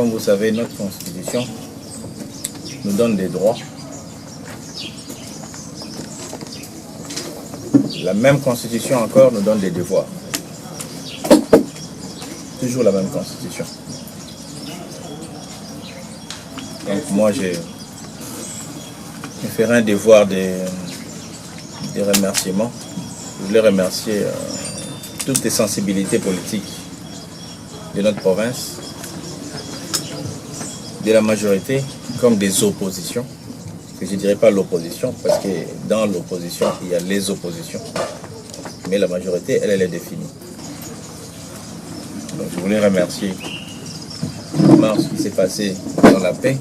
Comme vous savez, notre constitution nous donne des droits. La même constitution encore nous donne des devoirs. Toujours la même constitution. Donc moi, je ferai un devoir des remerciements. Je voulais remercier toutes les sensibilités politiques de notre province, de la majorité comme des oppositions. Je ne dirais pas l'opposition, parce que dans l'opposition, il y a les oppositions. Mais la majorité, elle est définie. Donc je voulais remercier la marche qui s'est passée dans la paix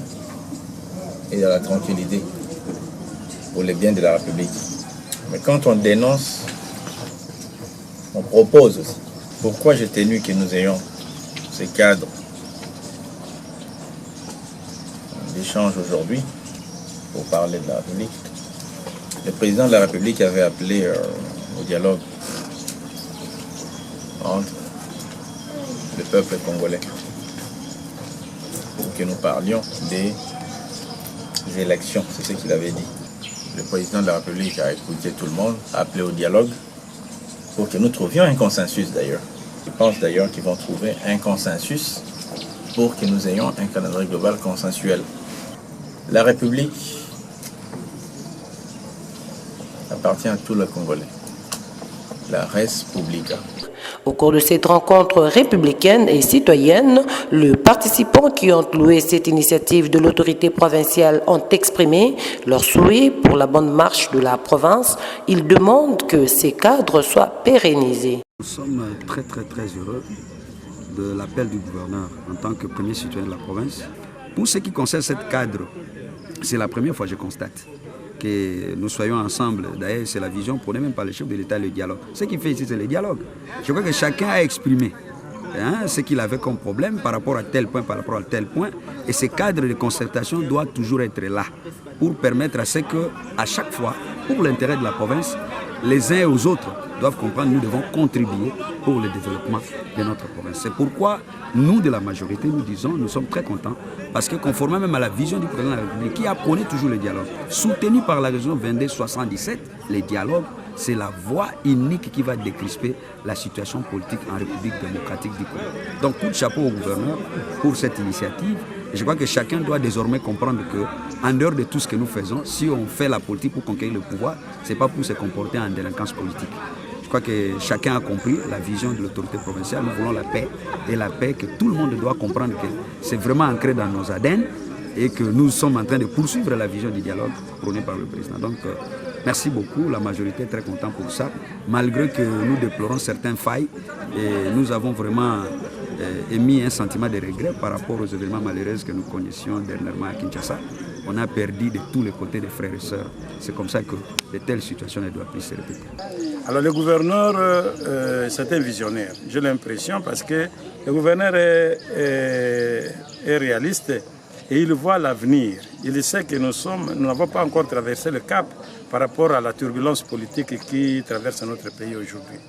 et dans la tranquillité pour le bien de la République. Mais quand on dénonce, on propose aussi. Pourquoi j'ai tenu que nous ayons ces cadres d'échange aujourd'hui pour parler de la République? Le président de la République avait appelé au dialogue entre le peuple congolais pour que nous parlions des élections, c'est ce qu'il avait dit. Le président de la République a écouté tout le monde, a appelé au dialogue pour que nous trouvions un consensus d'ailleurs. Je pense d'ailleurs qu'ils vont trouver un consensus pour que nous ayons un calendrier global consensuel. La République appartient à tous les Congolais. La res publica. Au cours de cette rencontre républicaine et citoyenne, les participants qui ont loué cette initiative de l'autorité provinciale ont exprimé leur souhait pour la bonne marche de la province. Ils demandent que ces cadres soient pérennisés. Nous sommes très heureux de l'appel du gouverneur en tant que premier citoyen de la province. Pour ce qui concerne ce cadre, c'est la première fois que je constate que nous soyons ensemble. D'ailleurs, c'est la vision, prenez même pas le chef de l'État, le dialogue. Ce qui fait ici, c'est le dialogue. Je crois que chacun a exprimé ce qu'il avait comme problème par rapport à tel point, par rapport à tel point. Et ce cadre de concertation doit toujours être là pour permettre à ce que, à chaque fois, pour l'intérêt de la province, les uns et aux autres doivent comprendre que nous devons contribuer pour le développement de notre province. C'est pourquoi nous, de la majorité, nous disons, nous sommes très contents parce que conformément même à la vision du président de la République qui apprenait toujours le dialogue, soutenu par la région 2277, les dialogues, c'est la voie unique qui va décrisper la situation politique en République démocratique du Congo. Donc, coup de chapeau au gouverneur pour cette initiative. Et je crois que chacun doit désormais comprendre que, en dehors de tout ce que nous faisons, si on fait la politique pour conquérir le pouvoir, ce n'est pas pour se comporter en délinquance politique. Je crois que chacun a compris la vision de l'autorité provinciale. Nous voulons la paix. Et la paix que tout le monde doit comprendre que c'est vraiment ancré dans nos ADN et que nous sommes en train de poursuivre la vision du dialogue prônée par le président. Donc, merci beaucoup. La majorité est très contente pour ça. Malgré que nous déplorons certaines failles, et nous avons vraiment émis un sentiment de regret par rapport aux événements malheureux que nous connaissions dernièrement à Kinshasa. On a perdu de tous les côtés des frères et sœurs. C'est comme ça que de telles situations ne doivent plus se répéter. Alors le gouverneur, c'est un visionnaire, j'ai l'impression, parce que le gouverneur est réaliste et il voit l'avenir. Il sait que nous n'avons pas encore traversé le cap par rapport à la turbulence politique qui traverse notre pays aujourd'hui.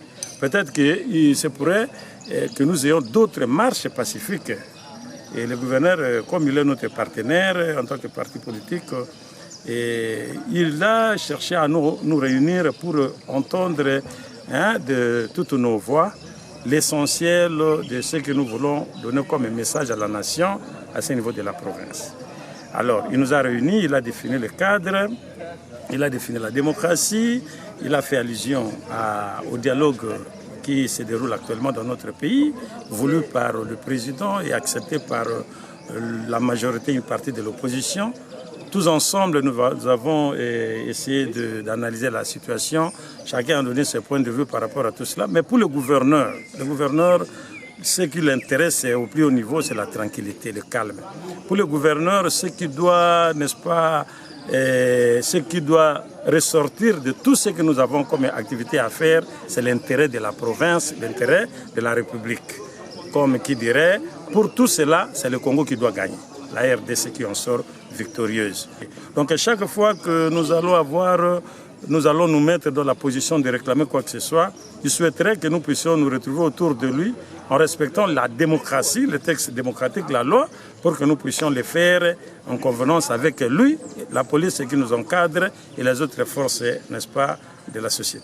Peut-être qu'il se pourrait que nous ayons d'autres marches pacifiques. Et le gouverneur, comme il est notre partenaire en tant que parti politique, il a cherché à nous réunir pour entendre de toutes nos voix l'essentiel de ce que nous voulons donner comme message à la nation à ce niveau de la province. Alors, il nous a réunis, il a défini le cadre, il a défini la démocratie, il a fait allusion au dialogue qui se déroule actuellement dans notre pays, voulu par le président et accepté par la majorité, une partie de l'opposition. Tous ensemble, nous avons essayé d'analyser la situation. Chacun a donné ses points de vue par rapport à tout cela. Mais pour le gouverneur, ce qui l'intéresse au plus haut niveau, c'est la tranquillité, le calme. Pour le gouverneur, ce qui doit, n'est-ce pas, ce qui doit ressortir de tout ce que nous avons comme activité à faire, c'est l'intérêt de la province, l'intérêt de la République. Comme qui dirait, pour tout cela, c'est le Congo qui doit gagner. La RDC qui en sort victorieuse. Donc à chaque fois que nous allons avoir nous allons nous mettre dans la position de réclamer quoi que ce soit. Je souhaiterais que nous puissions nous retrouver autour de lui en respectant la démocratie, le texte démocratique, la loi, pour que nous puissions le faire en convenance avec lui, la police qui nous encadre et les autres forces, n'est-ce pas, de la société.